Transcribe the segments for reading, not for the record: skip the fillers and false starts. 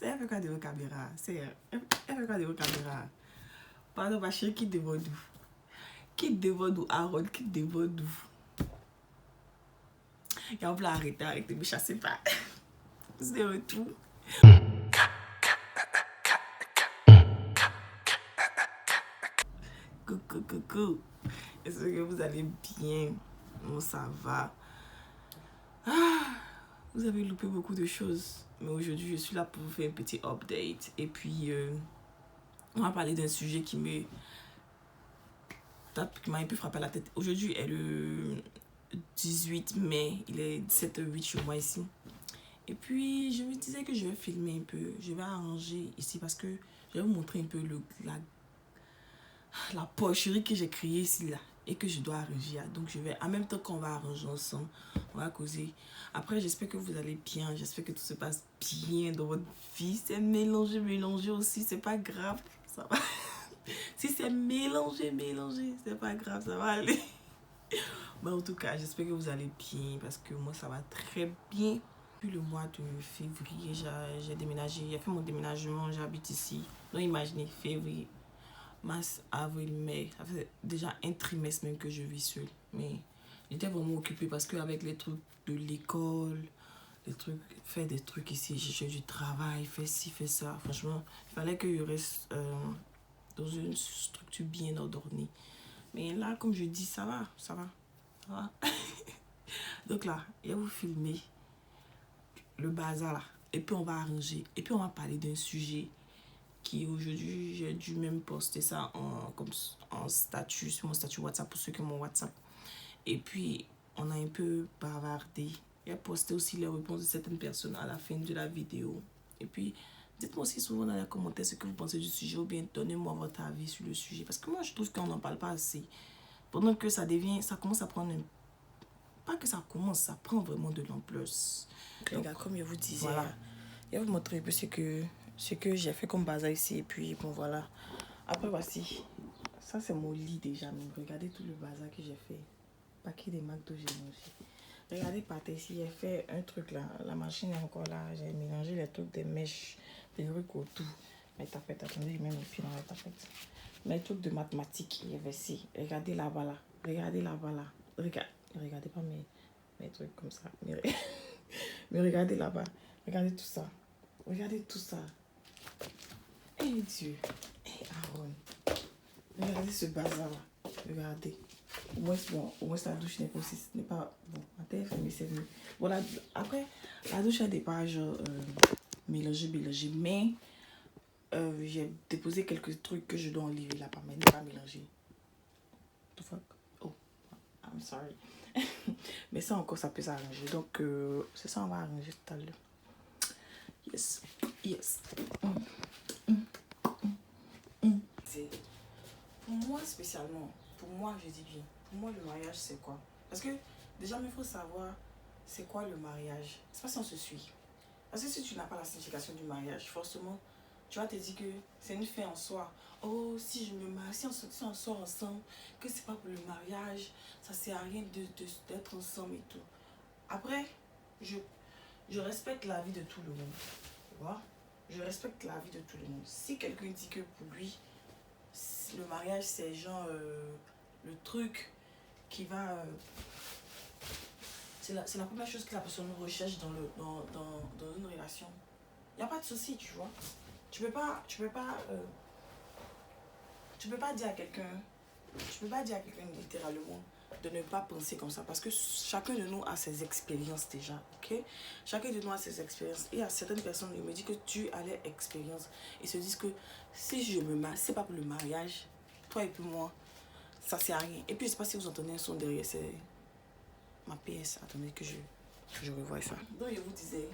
C'est elle fait quoi devant la caméra? C'est elle. Elle fait quoi devant la caméra? Pardon, ma chérie, quitte devant nous. Quitte devant nous, Aaron, quitte devant nous. Et on peut arrêter, arrêtez, me chassez pas. C'est de retour. Coucou, coucou. Est-ce que vous allez bien? Bon, ça va. Vous avez loupé beaucoup de choses. Mais aujourd'hui, je suis là pour vous faire un petit update. Et puis, on va parler d'un sujet qui m'a un peu frappé à la tête. Aujourd'hui est le 18 mai. Il est 17h08 chez moi ici. Et puis, je me disais que je vais filmer un peu. Je vais arranger ici parce que je vais vous montrer un peu la pocherie que j'ai créée ici, là. Et que je dois arranger. Donc, je vais, en même temps qu'on va arranger ensemble, on va causer. Après, j'espère que vous allez bien. J'espère que tout se passe bien dans votre vie. C'est mélangé aussi. C'est pas grave. Ça va. Si c'est mélangé, c'est pas grave. Ça va aller. Mais en tout cas, j'espère que vous allez bien. Parce que moi, ça va très bien. Depuis le mois de février, j'ai déménagé. J'ai fait mon déménagement. J'habite ici. Donc, imaginez, février, mars, avril, mai. Ça fait déjà un trimestre même que je vis seule. Mais j'étais vraiment occupée parce qu'avec les trucs de l'école, les trucs, faire des trucs ici, j'ai du travail, faire ci, faire ça. Franchement, il fallait que je reste dans une structure bien ordonnée. Mais là, comme je dis, ça va, ça va, ça va. Donc là, je vais vous filmer le bazar là. Et puis on va arranger. Et puis on va parler d'un sujet qui aujourd'hui, j'ai dû même poster ça en statut, sur mon statut WhatsApp pour ceux qui ont mon WhatsApp. Et puis, on a un peu bavardé. J'ai posté aussi les réponses de certaines personnes à la fin de la vidéo. Et puis, dites-moi aussi souvent dans les commentaires ce que vous pensez du sujet ou bien donnez-moi votre avis sur le sujet. Parce que moi, je trouve qu'on n'en parle pas assez. Pendant que ça commence à prendre un... Pas que ça commence, ça prend vraiment de l'ampleur. Regarde, comme je vous disais, voilà. Je vais vous montrer un peu ce que j'ai fait comme bazar ici. Et puis, bon, voilà. Après, voici. Ça, c'est mon lit déjà. Mais regardez tout le bazar que j'ai fait. Paquet de McDo, j'ai mangé. Regardez par terre ici, j'ai fait un truc là. La machine est encore là. J'ai mélangé les trucs des mèches, des trucs autour. Mais tapette, attendez, même les pieds dans la tapette. Mes trucs de mathématiques, il y avait ici. Regardez là-bas là. Regardez là-bas là. Regardez pas mes trucs comme ça. Mais regardez là-bas. Regardez tout ça. Regardez tout ça. Eh Dieu. Eh Aaron. Regardez ce bazar là. Regardez. Au moins la douche n'est pas aussi. N'est pas. Bon, ma tête est fermée, c'est mieux. Voilà. Après, la douche n'est pas genre mélangée. Mais j'ai déposé quelques trucs que je dois enlever là-bas. Mais n'est pas mélangé. What the fuck? Oh, I'm sorry. Mais ça encore, ça peut s'arranger. Donc, c'est ça, on va arranger tout à l'heure. Yes. Pour moi, spécialement, pour moi, je dis bien, pour moi, le mariage, c'est quoi? Parce que, déjà, il faut savoir, c'est quoi le mariage? C'est pas si on se suit. Parce que si tu n'as pas la signification du mariage, forcément, tu vas te dire que c'est une fin en soi. Oh, si je me marie, si on sort ensemble, que c'est pas pour le mariage, ça sert à rien d'être ensemble et tout. Après, je respecte la vie de tout le monde. Tu vois? Je respecte la vie de tout le monde. Si quelqu'un dit que pour lui, le mariage, c'est genre le truc qui va... c'est la première chose que la personne recherche dans une relation. Il n'y a pas de souci, tu vois. Tu peux pas dire à quelqu'un, littéralement de ne pas penser comme ça parce que chacun de nous a ses expériences déjà, ok? Chacun de nous a ses expériences et à certaines personnes, ils me disent que tu as les expériences et se disent que si je me marie, c'est pas pour le mariage, toi et puis moi, ça sert à rien. Et puis je sais pas si vous entendez un son derrière, c'est ma PS. Attendez que je revoie ça. Donc je vous disais,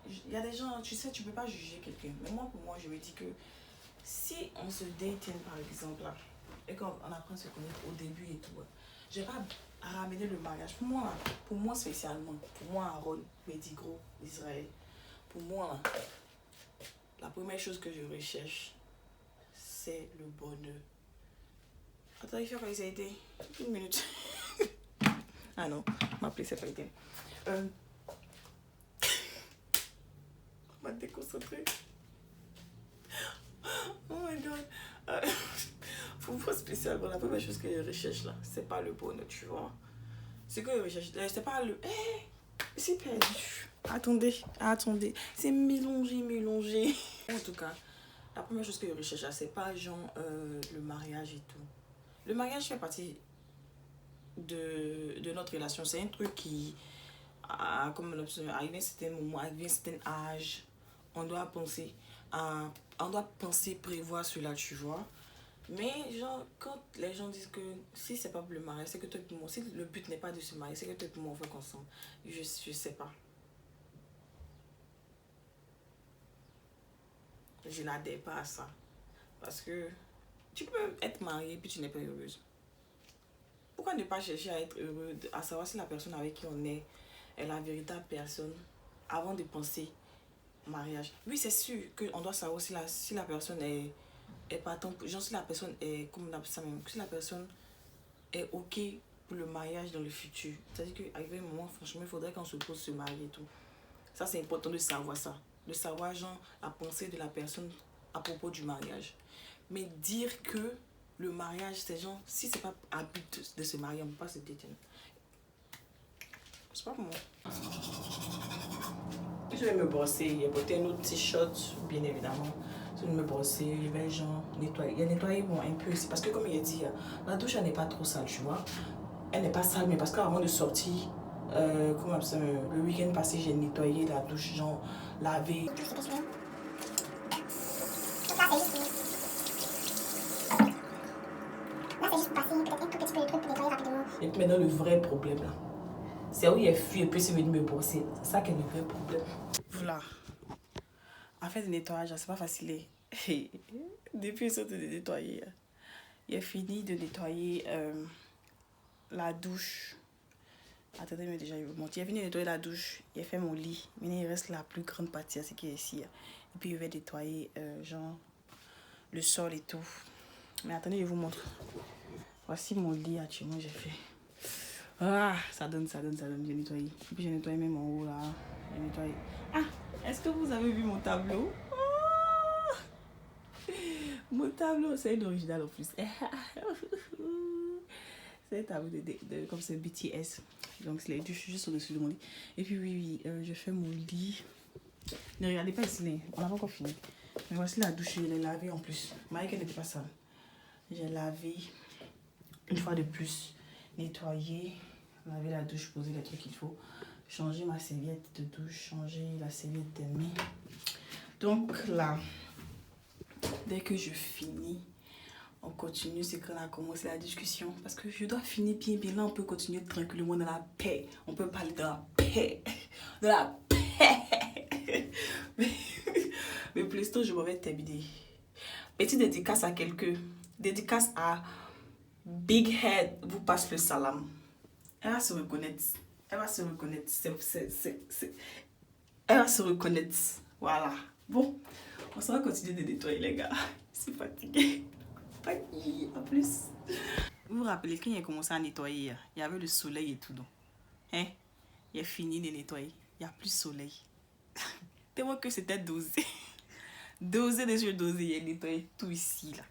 il y a des gens, tu sais, tu peux pas juger quelqu'un. Mais moi, pour moi, je me dis que si on se date, par exemple, là, et qu'on apprend à se connaître au début et tout, je vais pas ramener le mariage. Pour moi spécialement, pour moi, Aaron, Medigro, Israël, pour moi, là, la première chose que je recherche, c'est le bonheur. Attends, il fait quoi, ça a été une minute. Ah non, m'appeler, c'est pas été. On va te déconcentrer. Oh my god. Pour moi spécial, bon, la première chose que je recherche là, c'est pas le bonheur, tu vois. C'est que je recherche, c'est pas le... c'est perdu. Attendez. C'est mélangé. En tout cas, la première chose que je recherche là, c'est pas genre le mariage et tout. Le mariage fait partie de notre relation. C'est un truc qui, comme arrivé à un certain moment, arrivé à un certain âge, on doit penser, prévoir cela, tu vois. Mais genre, quand les gens disent que si c'est pas pour le mariage, c'est que toi et moi, si le but n'est pas de se marier, c'est que toi et moi on fait ensemble. Je sais pas. Je n'adhère pas à ça. Parce que tu peux être marié puis tu n'es pas heureuse. Pourquoi ne pas chercher à être heureux, à savoir si la personne avec qui on est la véritable personne avant de penser mariage. Oui, c'est sûr qu'on doit savoir si la personne est partant, genre si la personne est, comme on appelle ça même, si la personne est ok pour le mariage dans le futur. C'est-à-dire qu'arrivé un moment, franchement, il faudrait qu'on se pose se marier et tout. Ça, c'est important de savoir ça. De savoir, genre, la pensée de la personne à propos du mariage. Mais dire que le mariage, c'est genre, si c'est pas à but de se marier, on ne peut pas se détenir. C'est pas pour moi. Je vais me brosser, il y a porté un autre t-shirt, bien évidemment. Je vais me brosser, je vais genre nettoyer. Il y a nettoyer bon, un peu ici. Parce que comme il a dit, la douche, elle n'est pas trop sale, tu vois. Elle n'est pas sale, mais parce qu'avant de sortir, comment ça, le week-end passé, j'ai nettoyé la douche, genre lavé. Et puis maintenant, le vrai problème là, c'est où il a fui et puis c'est venu me brosser. C'est ça qui est le vrai problème. Voilà. En fait, le nettoyage, c'est pas facile. Depuis ça de nettoyer, il a fini de nettoyer la douche. Attendez, mais déjà, il vous montre. Il a fini de nettoyer la douche. Il a fait mon lit. Maintenant, il reste la plus grande partie, ce qui est ici. Et puis, il va nettoyer, genre, le sol et tout. Mais attendez, je vous montre. Voici mon lit actuellement, j'ai fait. Ah, ça donne. J'ai nettoyé. Et puis, j'ai nettoyé même en haut, là. J'ai nettoyé. Ah, est-ce que vous avez vu mon tableau? Mon tableau, c'est une originale en plus. C'est un tableau comme c'est BTS. Donc, c'est les douches juste au-dessus de mon lit. Et puis, oui, je fais mon lit. Ne regardez pas ici, on n'a pas encore fini. Mais voici la douche, je l'ai lavée en plus. Marie, qu'elle n'était pas sale. J'ai lavé une fois de plus, nettoyé, laver la douche, poser les trucs qu'il faut, changer ma serviette de douche, changer la serviette de main. Donc là, dès que je finis, on continue, c'est qu'on a commencé la discussion. Parce que je dois finir bien. Là, on peut continuer tranquillement dans la paix. On peut parler de la paix. De la paix. Mais pour l'instant, je m'en vais terminer. Petite dédicace à quelqu'un. Dédicace à Big Head vous passe le salam. Elle va se reconnaître. Elle va se reconnaître. Elle va se reconnaître. Voilà. Bon, on va continuer de nettoyer les gars. Je suis fatiguée. En plus. Vous vous rappelez quand il a commencé à nettoyer, il y avait le soleil et tout. Donc. Hein? Il a fini de nettoyer. Il n'y a plus de soleil. Tellement que c'était dosé. Dosé, il a nettoyé tout ici. Là.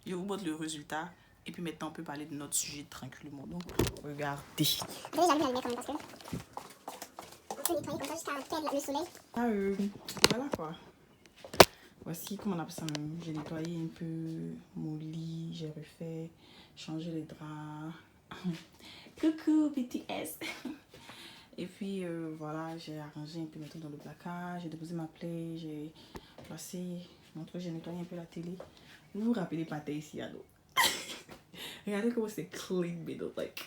Je vous montre le résultat. Et puis maintenant, on peut parler de notre sujet tranquillement. Donc, regardez. J'allume la lumière quand même parce que on peut nettoyer comme ça jusqu'à le soleil. Voilà quoi. Voici comment on appelle ça même. J'ai nettoyé un peu mon lit, j'ai refait, changé les draps. Coucou BTS. Et puis voilà, j'ai arrangé un peu mes trucs dans le placard, j'ai déposé ma plaie, j'ai placé mon truc, j'ai nettoyé un peu la télé. Vous vous rappelez pas ici, alors. Regardez comment c'est clean, mais donc, like.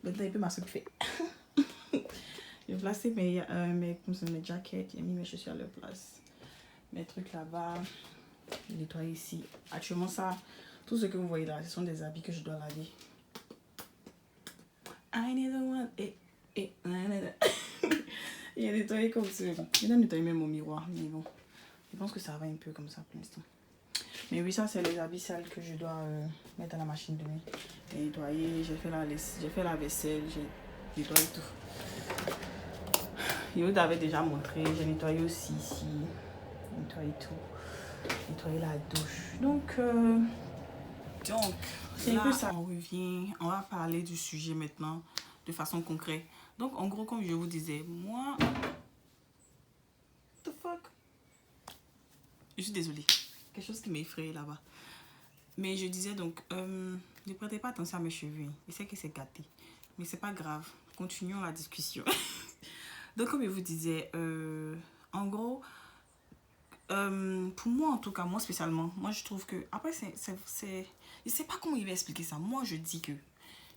Maintenant, il peut m'assoupir. J'ai placé mes jackets, j'ai mis mes chaussures à leur place. Mes trucs là-bas. J'ai nettoyé ici. Actuellement, ça, tout ce que vous voyez là, ce sont des habits que je dois laver. I need one. Il a nettoyé comme ça. Il a nettoyé même mon miroir, mais bon. Je pense que ça va un peu comme ça pour l'instant. Mais oui, ça, c'est les habits sales que je dois mettre dans la machine de nuit. J'ai nettoyé, j'ai fait la vaisselle, j'ai nettoyé tout. Je vous avais déjà montré, j'ai nettoyé aussi ici. nettoyer tout, nettoyer la douche. Donc c'est un peu ça. On revient, on va parler du sujet maintenant de façon concrète. Donc en gros, comme je vous disais, moi, what the fuck, je suis désolée, quelque chose qui m'effraie là-bas. Mais je disais donc, ne prêtez pas attention à mes cheveux. Je sais que c'est gâté, mais c'est pas grave. Continuons la discussion. Donc comme je vous disais, en gros, pour moi en tout cas, moi spécialement, moi je trouve que, après je sais pas comment il va expliquer ça. Moi je dis que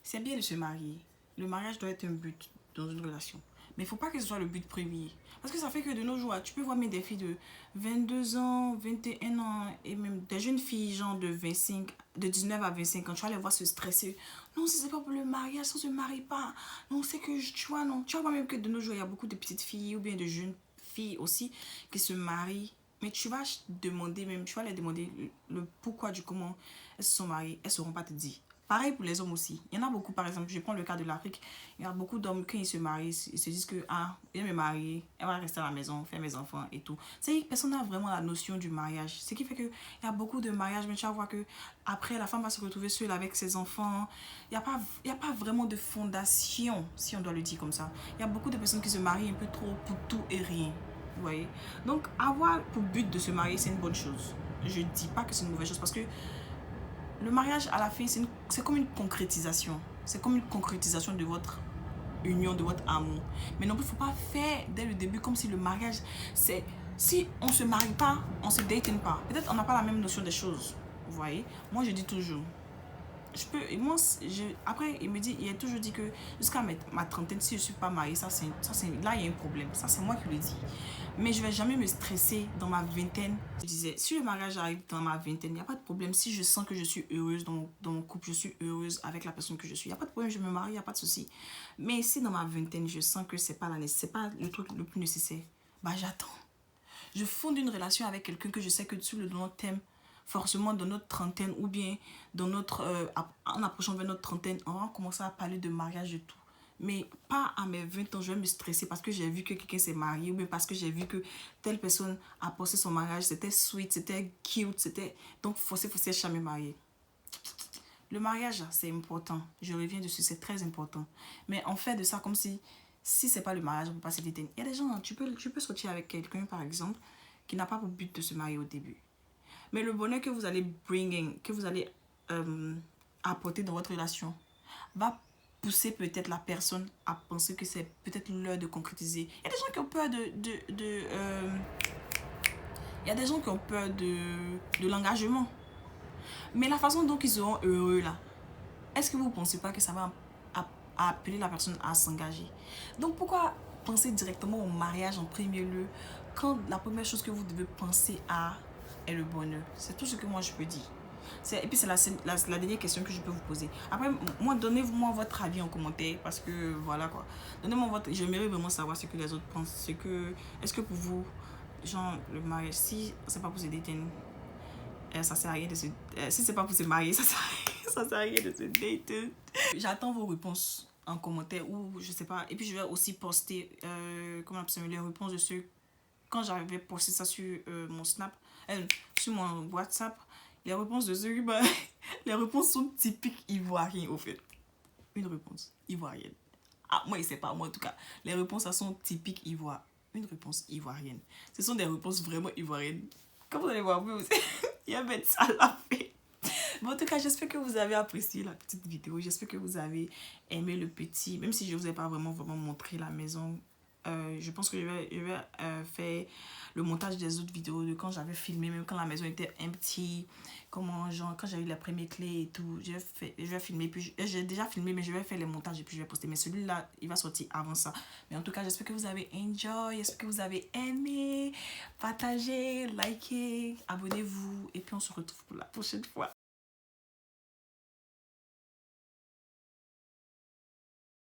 c'est bien de se marier. Le mariage doit être un but dans une relation. Mais il ne faut pas que ce soit le but premier. Parce que ça fait que de nos jours, tu peux voir même des filles de 22 ans, 21 ans, et même des jeunes filles genre de 25, de 19 à 25 ans, tu vas les voir se stresser. Non, si c'est pas pour le mariage, ça ne se marie pas. Non, c'est que, tu vois, non. Tu vois même que de nos jours, il y a beaucoup de petites filles ou bien de jeunes filles aussi qui se marient. Mais tu vas demander même, tu vas les demander le pourquoi du comment elles se sont mariées. Elles ne sauront pas te dire. Pareil pour les hommes aussi. Il y en a beaucoup, par exemple, je prends le cas de l'Afrique. Il y a beaucoup d'hommes, quand ils se marient, ils se disent que, ah, je vais me marier, elle va rester à la maison, faire mes enfants et tout. C'est que personne n'a vraiment la notion du mariage. Ce qui fait qu'il y a beaucoup de mariages, mais tu vas voir que après la femme va se retrouver seule avec ses enfants. Il n'y a pas vraiment de fondation, si on doit le dire comme ça. Il y a beaucoup de personnes qui se marient un peu trop pour tout et rien. Vous voyez? Donc, avoir pour but de se marier, c'est une bonne chose. Je ne dis pas que c'est une mauvaise chose parce que le mariage, à la fin, c'est comme une concrétisation. C'est comme une concrétisation de votre union, de votre amour. Mais non plus, il ne faut pas faire dès le début comme si le mariage, c'est... Si on ne se marie pas, on ne se datine pas. Peut-être on n'a pas la même notion des choses. Vous voyez? Moi, je dis toujours... Après, il a toujours dit que jusqu'à ma trentaine, si je ne suis pas mariée, là, il y a un problème. Ça, c'est moi qui le dis. Mais je ne vais jamais me stresser dans ma vingtaine. Je disais, si le mariage arrive dans ma vingtaine, il n'y a pas de problème. Si je sens que je suis heureuse dans mon couple, je suis heureuse avec la personne que je suis, il n'y a pas de problème, je me marie, il n'y a pas de souci. Mais si dans ma vingtaine, je sens que ce n'est pas le truc le plus nécessaire, bah j'attends. Je fonde une relation avec quelqu'un que je sais que sur le long terme, forcément dans notre trentaine ou bien dans en approchant vers notre trentaine, on va commencer à parler de mariage et tout. Mais pas à mes 20 ans, je vais me stresser parce que j'ai vu que quelqu'un s'est marié ou bien parce que j'ai vu que telle personne a passé son mariage, c'était sweet, c'était cute, c'était... Donc, forcé, jamais marier. Le mariage, c'est important. Je reviens dessus, c'est très important. Mais on fait de ça comme si c'est pas le mariage, on peut pas se détenir. Il y a des gens, tu peux sortir avec quelqu'un, par exemple, qui n'a pas pour but de se marier au début. Mais le bonheur que vous allez apporter dans votre relation va pousser peut-être la personne à penser que c'est peut-être l'heure de concrétiser. Il y a des gens qui ont peur il y a des gens qui ont peur de l'engagement. Mais la façon dont ils seront heureux là, est-ce que vous ne pensez pas que ça va appeler la personne à s'engager? Donc pourquoi penser directement au mariage en premier lieu quand la première chose que vous devez penser à est le bonheur? C'est tout ce que moi je peux dire. Et puis c'est la dernière question que je peux vous poser. Après, moi, donnez-moi votre avis en commentaire parce que voilà quoi. Donnez-moi j'aimerais vraiment savoir ce que les autres pensent. Est-ce que pour vous, genre le mariage, si c'est pas pour se détenir, ça sert à rien de se... si c'est pas pour se marier, ça sert à rien de se dater. J'attends vos réponses en commentaire ou je sais pas. Et puis je vais aussi poster les réponses de ceux quand j'avais posté ça sur mon Snap, sur mon WhatsApp. Les réponses de ceux les réponses sont typiques ivoiriennes au fait. Une réponse ivoirienne. Ah, moi, je sais pas, moi en tout cas. Les réponses, ça sont typiques ivoiriennes. Une réponse ivoirienne. Ce sont des réponses vraiment ivoiriennes. Comme vous allez voir, vous aussi, il y a mettre ça à la fin. Bon, en tout cas, j'espère que vous avez apprécié la petite vidéo. J'espère que vous avez aimé le petit. Même si je ne vous ai pas vraiment montré la maison. Je pense que je vais faire le montage des autres vidéos de quand j'avais filmé, même quand la maison était empty, quand j'avais eu les premières clés et tout. Je vais filmer, puis j'ai déjà filmé, mais je vais faire les montages et puis je vais poster. Mais celui-là, il va sortir avant ça. Mais en tout cas, j'espère que vous avez enjoy, j'espère que vous avez aimé. Partagez, likez, abonnez-vous et puis on se retrouve pour la prochaine fois.